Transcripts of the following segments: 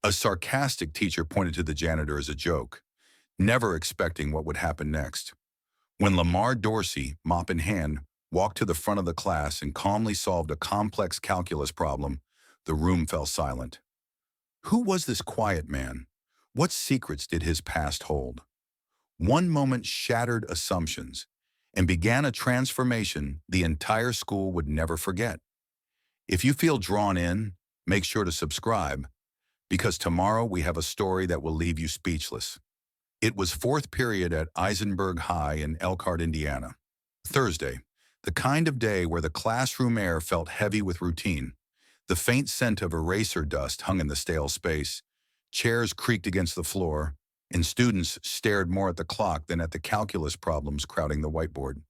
A sarcastic teacher pointed to the janitor as a joke, never expecting what would happen next. When Lamar Dorsey, mop in hand, walked to the front of the class and calmly solved a complex calculus problem, the room fell silent. Who was this quiet man? What secrets did his past hold? One moment shattered assumptions and began a transformation the entire school would never forget. If you feel drawn in, make sure to subscribe, because tomorrow we have a story that will leave you speechless. It was fourth period at Eisenberg High in Elkhart, Indiana. Thursday, the kind of day where the classroom air felt heavy with routine. The faint scent of eraser dust hung in the stale space. Chairs creaked against the floor, and students stared more at the clock than at the calculus problems crowding the whiteboard.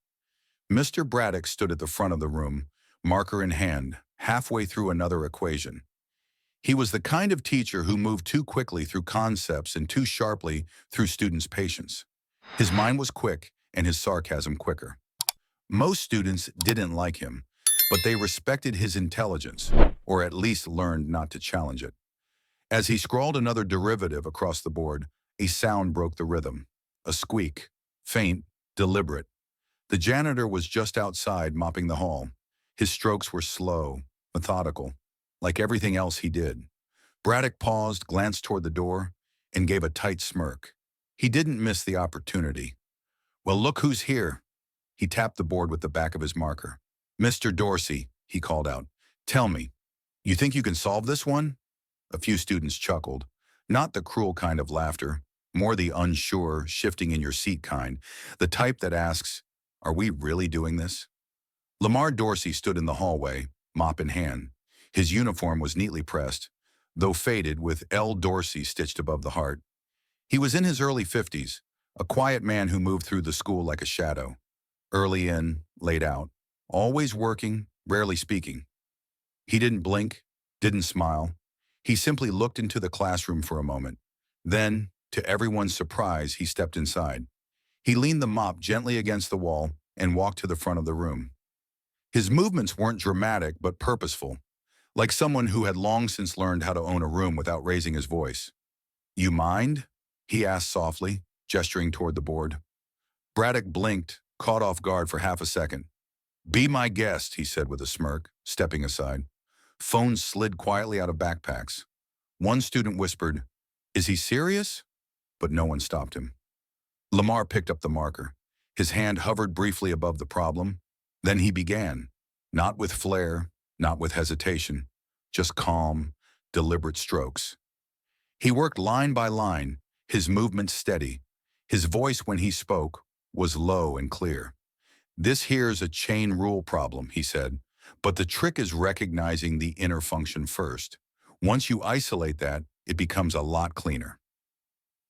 Mr. Braddock stood at the front of the room, marker in hand, halfway through another equation. He was the kind of teacher who moved too quickly through concepts and too sharply through students' patience. His mind was quick and his sarcasm quicker. Most students didn't like him, but they respected his intelligence, or at least learned not to challenge it. As he scrawled another derivative across the board, a sound broke the rhythm. A squeak, faint, deliberate. The janitor was just outside mopping the hall. His strokes were slow, methodical, like everything else he did. Braddock paused, glanced toward the door, and gave a tight smirk. He didn't miss the opportunity. "Well, look who's here." He tapped the board with the back of his marker. "Mr. Dorsey," he called out, "tell me, you think you can solve this one?" A few students chuckled, not the cruel kind of laughter, more the unsure, shifting in your seat kind, the type that asks, "Are we really doing this?" Lamar Dorsey stood in the hallway, mop in hand. His uniform was neatly pressed, though faded, with L. Dorsey stitched above the heart. He was in his early 50s, a quiet man who moved through the school like a shadow. Early in, late out, always working, rarely speaking. He didn't blink, didn't smile. He simply looked into the classroom for a moment. Then, to everyone's surprise, he stepped inside. He leaned the mop gently against the wall and walked to the front of the room. His movements weren't dramatic but purposeful, like someone who had long since learned how to own a room without raising his voice. "You mind?" he asked softly, gesturing toward the board. Braddock blinked, caught off guard for half a second. "Be my guest," he said with a smirk, stepping aside. Phones slid quietly out of backpacks. One student whispered, "Is he serious?" But no one stopped him. Lamar picked up the marker. His hand hovered briefly above the problem. Then he began, not with flair, not with hesitation, just calm, deliberate strokes. He worked line by line, his movements steady. His voice, when he spoke, was low and clear. "This here's a chain rule problem," he said, "but the trick is recognizing the inner function first. Once you isolate that, it becomes a lot cleaner."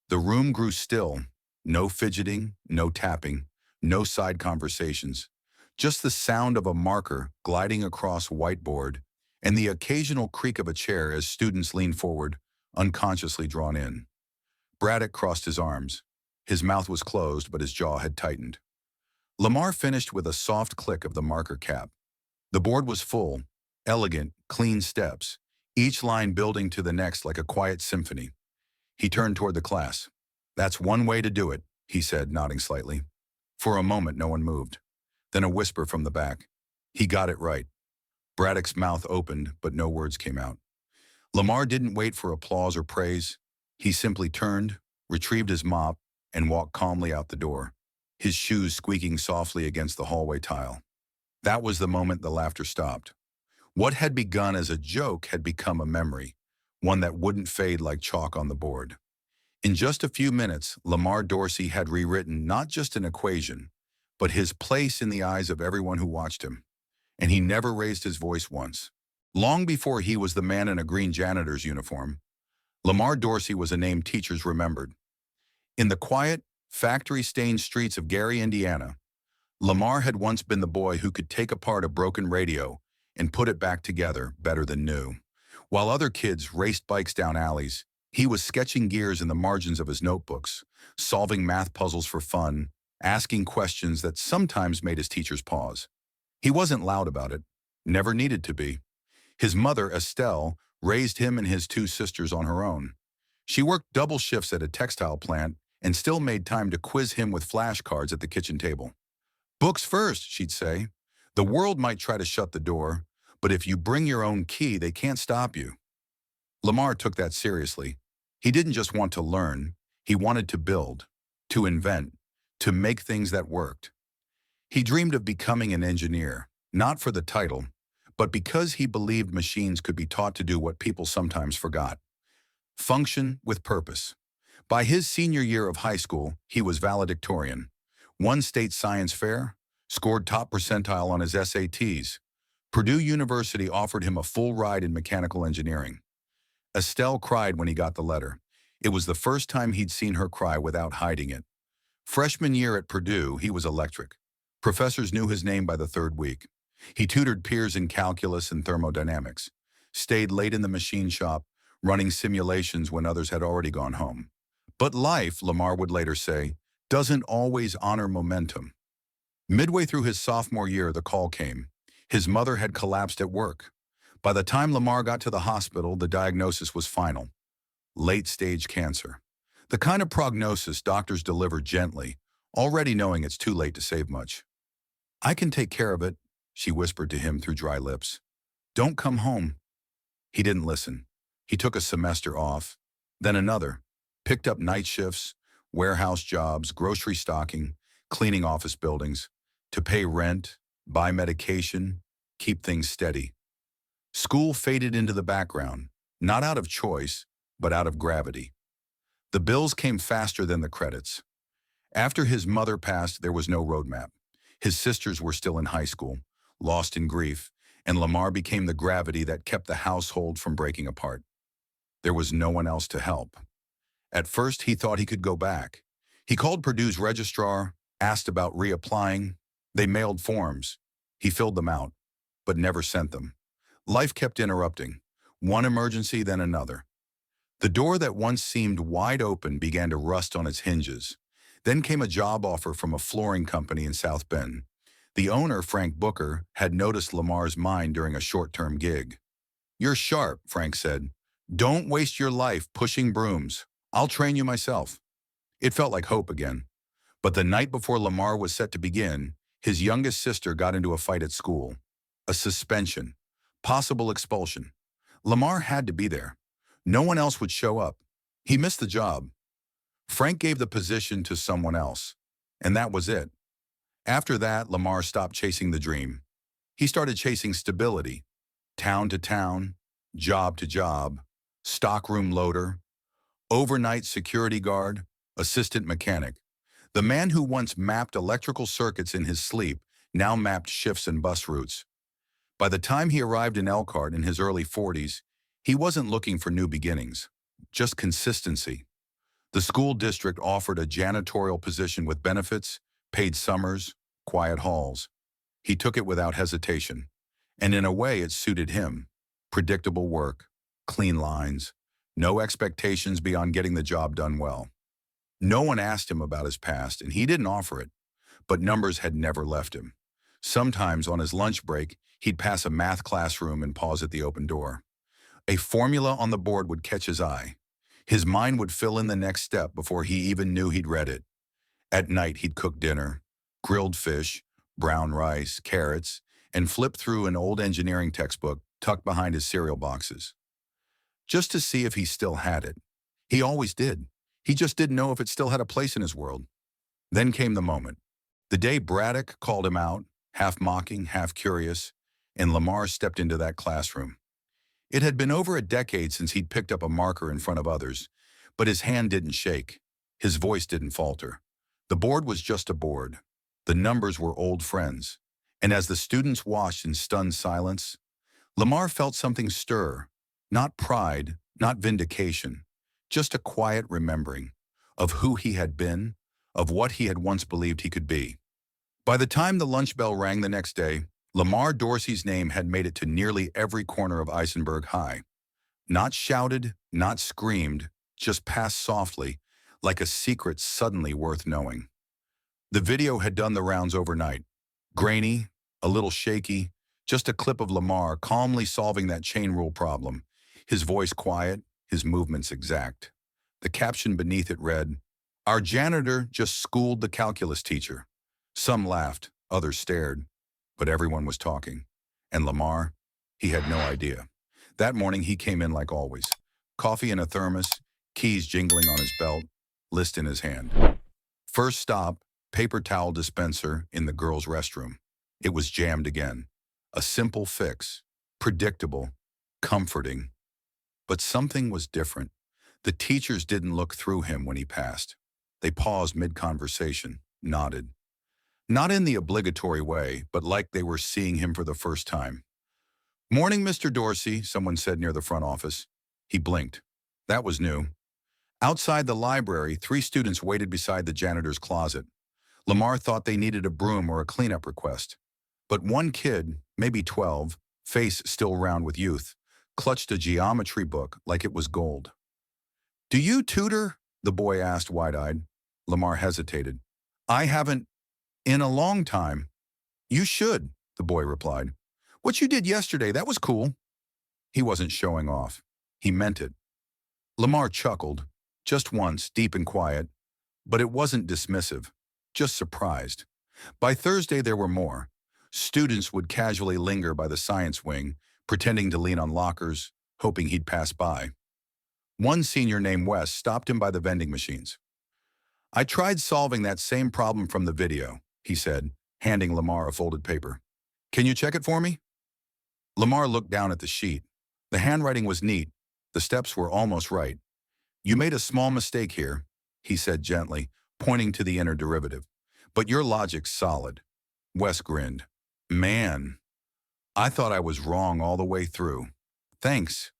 The room grew still, no fidgeting, no tapping, no side conversations. Just the sound of a marker gliding across whiteboard and the occasional creak of a chair as students leaned forward, unconsciously drawn in. Braddock crossed his arms. His mouth was closed, but his jaw had tightened. Lamar finished with a soft click of the marker cap. The board was full, elegant, clean steps, each line building to the next like a quiet symphony. He turned toward the class. "That's one way to do it," he said, nodding slightly. For a moment, no one moved. Then a whisper from the back. "He got it right." Braddock's mouth opened, but no words came out. Lamar didn't wait for applause or praise. He simply turned, retrieved his mop, and walked calmly out the door, his shoes squeaking softly against the hallway tile. That was the moment the laughter stopped. What had begun as a joke had become a memory, one that wouldn't fade like chalk on the board. In just a few minutes, Lamar Dorsey had rewritten not just an equation, but his place in the eyes of everyone who watched him. And he never raised his voice once. Long before he was the man in a green janitor's uniform, Lamar Dorsey was a name teachers remembered. In the quiet, factory-stained streets of Gary, Indiana, Lamar had once been the boy who could take apart a broken radio and put it back together better than new. While other kids raced bikes down alleys, he was sketching gears in the margins of his notebooks, solving math puzzles for fun, asking questions that sometimes made his teachers pause. He wasn't loud about it, never needed to be. His mother, Estelle, raised him and his two sisters on her own. She worked double shifts at a textile plant and still made time to quiz him with flashcards at the kitchen table. Books first, she'd say. The world might try to shut the door, but if you bring your own key, they can't stop you. Lamar took that seriously. He didn't just want to learn, he wanted to build, to invent, to make things that worked. He dreamed of becoming an engineer, not for the title, but because he believed machines could be taught to do what people sometimes forgot: function with purpose. By his senior year of high school, he was valedictorian, won state science fair, scored top percentile on his SATs. Purdue University offered him a full ride in mechanical engineering. Estelle cried when he got the letter. It was the first time he'd seen her cry without hiding it. Freshman year at Purdue, he was electric. Professors knew his name by the third week. He tutored peers in calculus and thermodynamics, stayed late in the machine shop, running simulations when others had already gone home. But life, Lamar would later say, doesn't always honor momentum. Midway through his sophomore year, the call came. His mother had collapsed at work. By the time Lamar got to the hospital, the diagnosis was final: late-stage cancer. The kind of prognosis doctors deliver gently, already knowing it's too late to save much. "I can take care of it," she whispered to him through dry lips. "Don't come home." He didn't listen. He took a semester off, then another, picked up night shifts, warehouse jobs, grocery stocking, cleaning office buildings, to pay rent, buy medication, keep things steady. School faded into the background, not out of choice, but out of gravity. The bills came faster than the credits. After his mother passed, there was no roadmap. His sisters were still in high school, lost in grief, and Lamar became the gravity that kept the household from breaking apart. There was no one else to help. At first, he thought he could go back. He called Purdue's registrar, asked about reapplying. They mailed forms. He filled them out, but never sent them. Life kept interrupting, one emergency then another. The door that once seemed wide open began to rust on its hinges. Then came a job offer from a flooring company in South Bend. The owner, Frank Booker, had noticed Lamar's mind during a short-term gig. "You're sharp," Frank said. "Don't waste your life pushing brooms. I'll train you myself." It felt like hope again. But the night before Lamar was set to begin, his youngest sister got into a fight at school. A suspension. Possible expulsion. Lamar had to be there. No one else would show up. He missed the job. Frank gave the position to someone else. And that was it. After that, Lamar stopped chasing the dream. He started chasing stability. Town to town, job to job, stockroom loader, overnight security guard, assistant mechanic. The man who once mapped electrical circuits in his sleep now mapped shifts and bus routes. By the time he arrived in Elkhart in his early 40s, he wasn't looking for new beginnings, just consistency. The school district offered a janitorial position with benefits, paid summers, quiet halls. He took it without hesitation. And in a way, it suited him. Predictable work, clean lines, no expectations beyond getting the job done well. No one asked him about his past, and he didn't offer it. But numbers had never left him. Sometimes on his lunch break, he'd pass a math classroom and pause at the open door. A formula on the board would catch his eye. His mind would fill in the next step before he even knew he'd read it. At night, he'd cook dinner, grilled fish, brown rice, carrots, and flip through an old engineering textbook tucked behind his cereal boxes, just to see if he still had it. He always did. He just didn't know if it still had a place in his world. Then came the moment. The day Braddock called him out, half mocking, half curious, and Lamar stepped into that classroom. It had been over a decade since he'd picked up a marker in front of others, but his hand didn't shake. His voice didn't falter. The board was just a board. The numbers were old friends. And as the students watched in stunned silence, Lamar felt something stir. Not pride, not vindication, just a quiet remembering of who he had been, of what he had once believed he could be. By the time the lunch bell rang the next day, Lamar Dorsey's name had made it to nearly every corner of Eisenberg High. Not shouted, not screamed, just passed softly, like a secret suddenly worth knowing. The video had done the rounds overnight. Grainy, a little shaky, just a clip of Lamar calmly solving that chain rule problem. His voice quiet, his movements exact. The caption beneath it read, "Our janitor just schooled the calculus teacher." Some laughed, others stared, but everyone was talking. And Lamar, he had no idea. That morning he came in like always. Coffee in a thermos, keys jingling on his belt, list in his hand. First stop, paper towel dispenser in the girls' restroom. It was jammed again. A simple fix, predictable, comforting. But something was different. The teachers didn't look through him when he passed. They paused mid-conversation, nodded. Not in the obligatory way, but like they were seeing him for the first time. "Morning, Mr. Dorsey," someone said near the front office. He blinked. That was new. Outside the library, 3 students waited beside the janitor's closet. Lamar thought they needed a broom or a cleanup request. But one kid, maybe 12, face still round with youth, clutched a geometry book like it was gold. "Do you tutor?" the boy asked wide-eyed. Lamar hesitated. "I haven't in a long time." "You should," the boy replied. "What you did yesterday, that was cool." He wasn't showing off. He meant it. Lamar chuckled, just once, deep and quiet, but it wasn't dismissive, just surprised. By Thursday there were more. Students would casually linger by the science wing, pretending to lean on lockers, hoping he'd pass by. One senior named Wes stopped him by the vending machines. "I tried solving that same problem from the video," he said, handing Lamar a folded paper. "Can you check it for me?" Lamar looked down at the sheet. The handwriting was neat. The steps were almost right. "You made a small mistake here," he said gently, pointing to the inner derivative. "But your logic's solid." Wes grinned. "Man, I thought I was wrong all the way through. Thanks."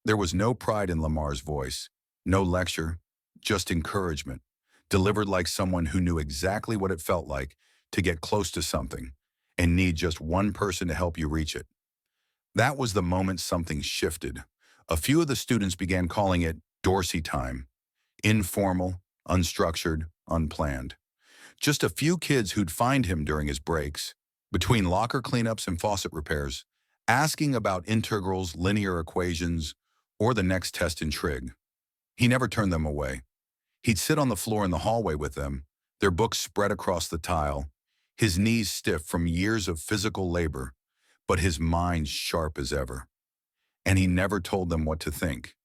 There was no pride in Lamar's voice, no lecture, just encouragement, delivered like someone who knew exactly what it felt like to get close to something and need just one person to help you reach it. That was the moment something shifted. A few of the students began calling it Dorsey time. Informal, unstructured, unplanned. Just a few kids who'd find him during his breaks, between locker cleanups and faucet repairs, asking about integrals, linear equations, or the next test in trig. He never turned them away. He'd sit on the floor in the hallway with them, their books spread across the tile, his knees stiff from years of physical labor, but his mind sharp as ever. And he never told them what to think.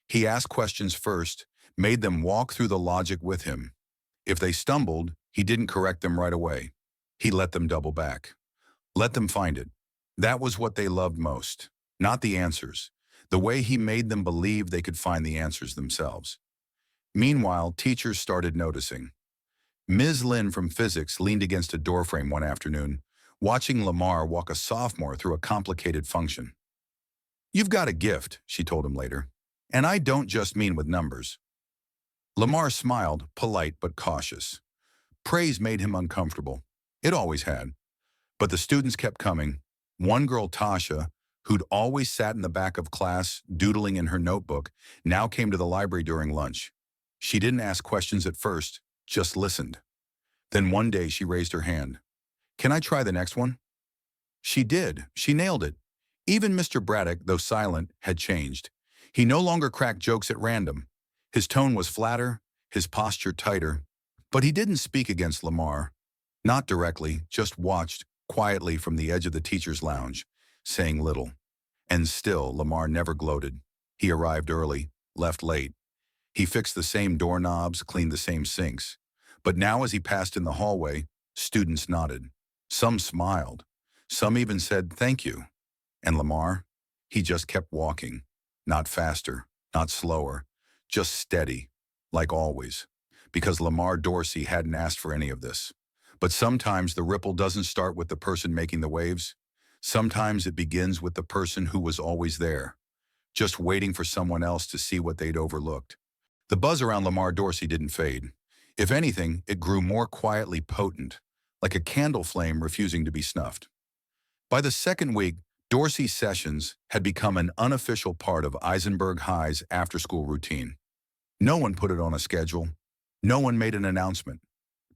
He asked questions first, made them walk through the logic with him. If they stumbled, he didn't correct them right away. He let them double back. Let them find it. That was what they loved most. Not the answers. The way he made them believe they could find the answers themselves. Meanwhile, teachers started noticing. Ms. Lynn from physics leaned against a doorframe one afternoon, watching Lamar walk a sophomore through a complicated function. "You've got a gift," she told him later. "And I don't just mean with numbers." Lamar smiled, polite but cautious. Praise made him uncomfortable. It always had. But the students kept coming. One girl, Tasha, who'd always sat in the back of class, doodling in her notebook, now came to the library during lunch. She didn't ask questions at first, just listened. Then one day she raised her hand. "Can I try the next one?" She did. She nailed it. Even Mr. Braddock, though silent, had changed. He no longer cracked jokes at random. His tone was flatter, his posture tighter. But he didn't speak against Lamar. Not directly, just watched, quietly from the edge of the teacher's lounge, saying little. And still, Lamar never gloated. He arrived early, left late. He fixed the same doorknobs, cleaned the same sinks. But now as he passed in the hallway, students nodded. Some smiled. Some even said, "Thank you." And Lamar, he just kept walking. Not faster, not slower, just steady, like always. Because Lamar Dorsey hadn't asked for any of this. But sometimes the ripple doesn't start with the person making the waves. Sometimes it begins with the person who was always there, just waiting for someone else to see what they'd overlooked. The buzz around Lamar Dorsey didn't fade. If anything, it grew more quietly potent, like a candle flame refusing to be snuffed. By the second week, Dorsey's sessions had become an unofficial part of Eisenberg High's after-school routine. No one put it on a schedule. No one made an announcement.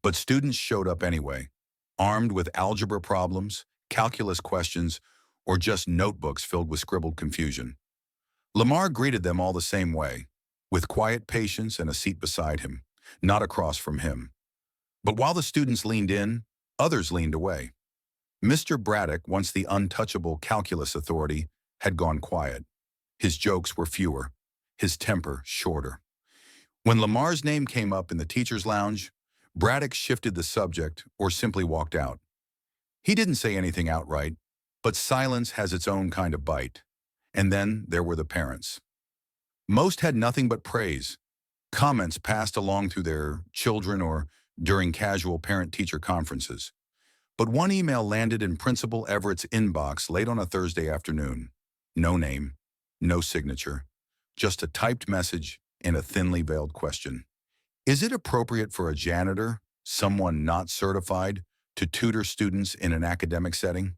But students showed up anyway, armed with algebra problems, calculus questions, or just notebooks filled with scribbled confusion. Lamar greeted them all the same way, with quiet patience and a seat beside him, not across from him. But while the students leaned in, others leaned away. Mr. Braddock, once the untouchable calculus authority, had gone quiet. His jokes were fewer, his temper shorter. When Lamar's name came up in the teacher's lounge, Braddock shifted the subject or simply walked out. He didn't say anything outright, but silence has its own kind of bite. And then there were the parents. Most had nothing but praise, comments passed along through their children or during casual parent-teacher conferences. But one email landed in Principal Everett's inbox late on a Thursday afternoon. No name, no signature, just a typed message and a thinly veiled question. Is it appropriate for a janitor, someone not certified, to tutor students in an academic setting?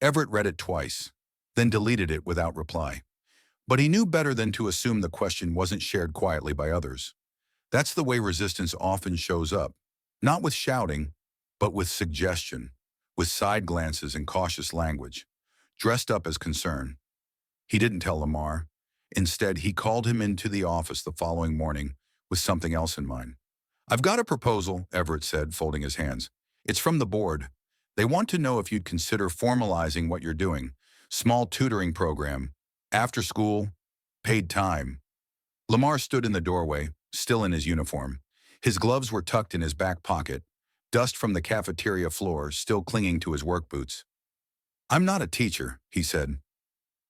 Everett read it twice, then deleted it without reply. But he knew better than to assume the question wasn't shared quietly by others. That's the way resistance often shows up, not with shouting, but with suggestion, with side glances and cautious language, dressed up as concern. He didn't tell Lamar. Instead, he called him into the office the following morning with something else in mind. "I've got a proposal," Everett said, folding his hands. "It's from the board. They want to know if you'd consider formalizing what you're doing. Small tutoring program, after school, paid time." Lamar stood in the doorway, still in his uniform. His gloves were tucked in his back pocket, dust from the cafeteria floor still clinging to his work boots. "I'm not a teacher," he said.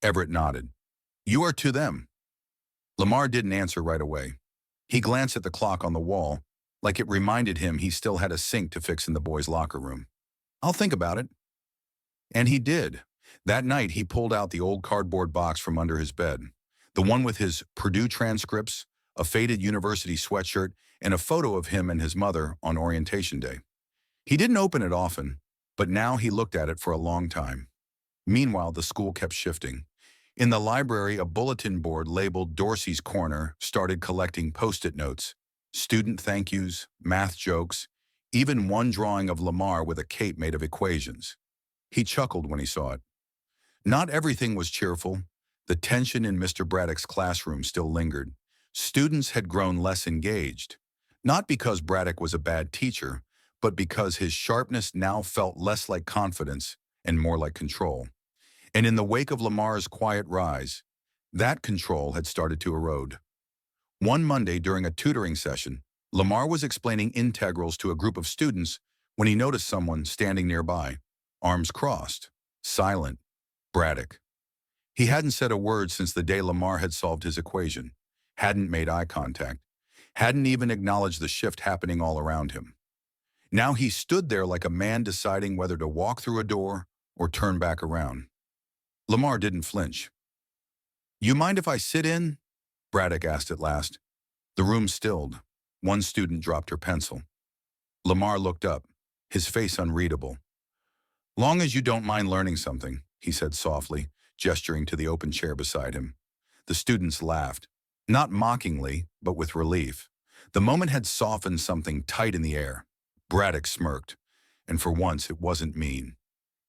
Everett nodded. "You are to them." Lamar didn't answer right away. He glanced at the clock on the wall, like it reminded him he still had a sink to fix in the boys' locker room. "I'll think about it." And he did. That night, he pulled out the old cardboard box from under his bed, the one with his Purdue transcripts, a faded university sweatshirt, and a photo of him and his mother on orientation day. He didn't open it often, but now he looked at it for a long time. Meanwhile, the school kept shifting. In the library, a bulletin board labeled Dorsey's Corner started collecting Post-it notes, student thank yous, math jokes, even one drawing of Lamar with a cape made of equations. He chuckled when he saw it. Not everything was cheerful. The tension in Mr. Braddock's classroom still lingered. Students had grown less engaged, not because Braddock was a bad teacher, but because his sharpness now felt less like confidence and more like control. And in the wake of Lamar's quiet rise, that control had started to erode. One Monday during a tutoring session, Lamar was explaining integrals to a group of students when he noticed someone standing nearby, arms crossed, silent. Braddock. He hadn't said a word since the day Lamar had solved his equation, hadn't made eye contact, hadn't even acknowledged the shift happening all around him. Now he stood there like a man deciding whether to walk through a door or turn back around. Lamar didn't flinch. "You mind if I sit in?" Braddock asked at last. The room stilled. One student dropped her pencil. Lamar looked up, his face unreadable. "Long as you don't mind learning something," he said softly, gesturing to the open chair beside him. The students laughed, not mockingly, but with relief. The moment had softened something tight in the air. Braddock smirked, and for once it wasn't mean.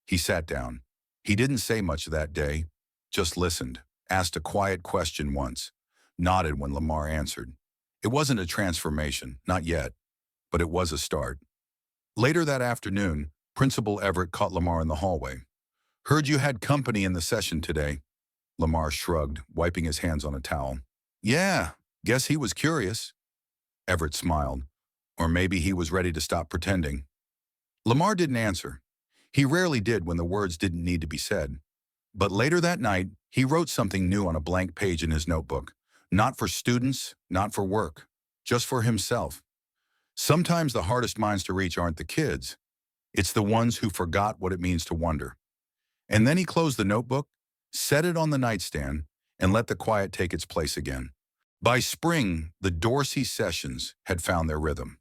He sat down. He didn't say much that day, just listened, asked a quiet question once, nodded when Lamar answered. It wasn't a transformation, not yet, but it was a start. Later that afternoon, Principal Everett caught Lamar in the hallway. "Heard you had company in the session today." Lamar shrugged, wiping his hands on a towel. "Yeah, guess he was curious." Everett smiled. Or maybe he was ready to stop pretending. Lamar didn't answer. He rarely did when the words didn't need to be said. But later that night, he wrote something new on a blank page in his notebook. Not for students, not for work, just for himself. Sometimes the hardest minds to reach aren't the kids. It's the ones who forgot what it means to wonder. And then he closed the notebook, set it on the nightstand, and let the quiet take its place again. By spring, the Dorsey sessions had found their rhythm.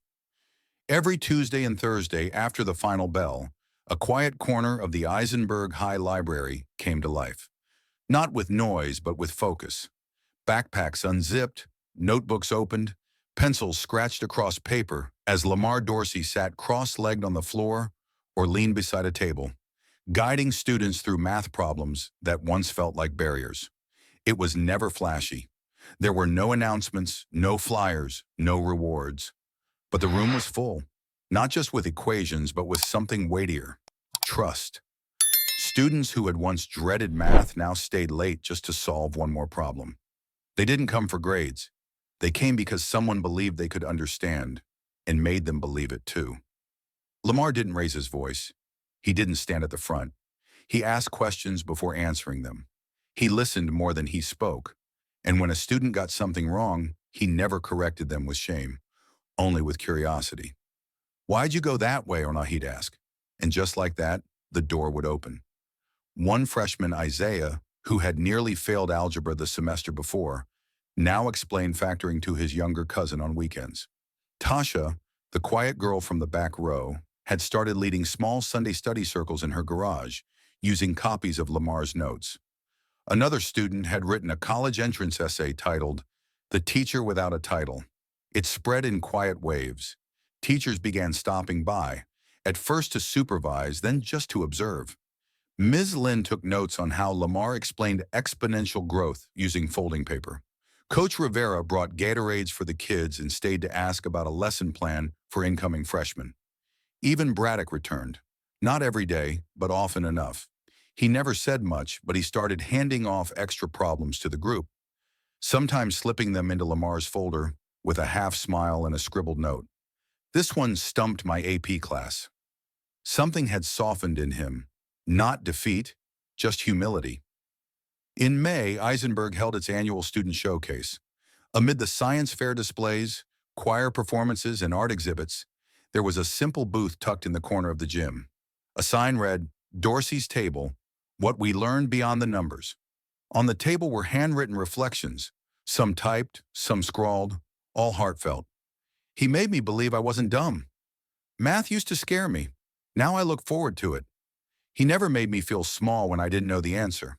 Every Tuesday and Thursday after the final bell, a quiet corner of the Eisenberg High Library came to life. Not with noise, but with focus. Backpacks unzipped, notebooks opened, pencils scratched across paper as Lamar Dorsey sat cross-legged on the floor or leaned beside a table, guiding students through math problems that once felt like barriers. It was never flashy. There were no announcements, no flyers, no rewards. But the room was full, not just with equations, but with something weightier: trust. Students who had once dreaded math now stayed late just to solve one more problem. They didn't come for grades. They came because someone believed they could understand and made them believe it too. Lamar didn't raise his voice. He didn't stand at the front. He asked questions before answering them. He listened more than he spoke. And when a student got something wrong, he never corrected them with shame, only with curiosity. "Why'd you go that way?" or he'd ask. And just like that, the door would open. One freshman, Isaiah, who had nearly failed algebra the semester before, now explained factoring to his younger cousin on weekends. Tasha, the quiet girl from the back row, had started leading small Sunday study circles in her garage, using copies of Lamar's notes. Another student had written a college entrance essay titled "The Teacher Without a Title." It spread in quiet waves. Teachers began stopping by, at first to supervise, then just to observe. Ms. Lynn took notes on how Lamar explained exponential growth using folding paper. Coach Rivera brought Gatorades for the kids and stayed to ask about a lesson plan for incoming freshmen. Even Braddock returned. Not every day, but often enough. He never said much, but he started handing off extra problems to the group, sometimes slipping them into Lamar's folder with a half smile and a scribbled note. "This one stumped my AP class." Something had softened in him. Not defeat, just humility. In May, Eisenberg held its annual student showcase. Amid the science fair displays, choir performances, and art exhibits, there was a simple booth tucked in the corner of the gym. A sign read, "Dorsey's Table, What We Learned Beyond the Numbers." On the table were handwritten reflections, some typed, some scrawled, all heartfelt. "He made me believe I wasn't dumb. Math used to scare me. Now I look forward to it. He never made me feel small when I didn't know the answer."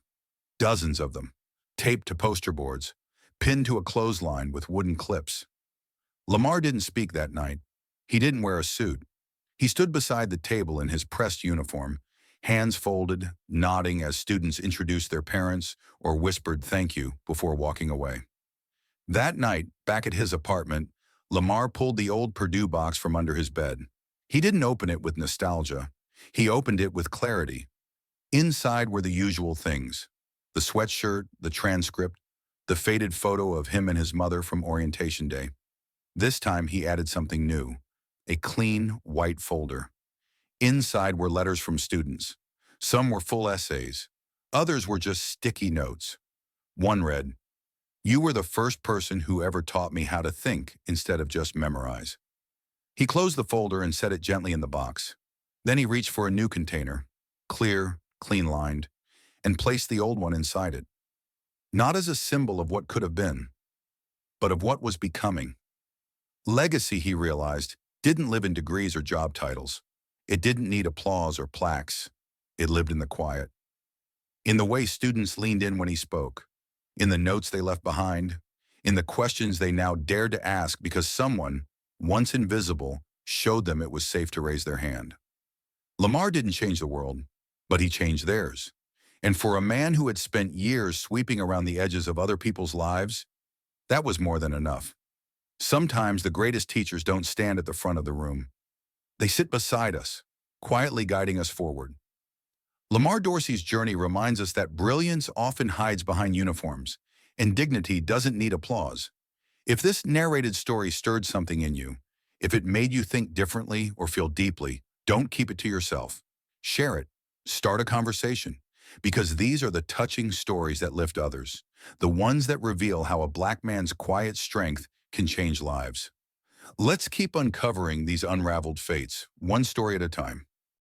Dozens of them, taped to poster boards, pinned to a clothesline with wooden clips. Lamar didn't speak that night. He didn't wear a suit. He stood beside the table in his pressed uniform, hands folded, nodding as students introduced their parents or whispered thank you before walking away. That night, back at his apartment, Lamar pulled the old Purdue box from under his bed. He didn't open it with nostalgia. He opened it with clarity. Inside were the usual things: the sweatshirt, the transcript, the faded photo of him and his mother from orientation day. This time he added something new: a clean, white folder. Inside were letters from students. Some were full essays. Others were just sticky notes. One read, "You were the first person who ever taught me how to think instead of just memorize." He closed the folder and set it gently in the box. Then he reached for a new container, clear, clean-lined, and placed the old one inside it. Not as a symbol of what could have been, but of what was becoming. Legacy, he realized, didn't live in degrees or job titles. It didn't need applause or plaques. It lived in the quiet. In the way students leaned in when he spoke, in the notes they left behind, in the questions they now dared to ask because someone, once invisible, showed them it was safe to raise their hand. Lamar didn't change the world, but he changed theirs. And for a man who had spent years sweeping around the edges of other people's lives, that was more than enough. Sometimes the greatest teachers don't stand at the front of the room. They sit beside us, quietly guiding us forward. Lamar Dorsey's journey reminds us that brilliance often hides behind uniforms, and dignity doesn't need applause. If this narrated story stirred something in you, if it made you think differently or feel deeply, don't keep it to yourself. Share it. Start a conversation. Because these are the touching stories that lift others, the ones that reveal how a Black man's quiet strength can change lives. Let's keep uncovering these unraveled fates, one story at a time.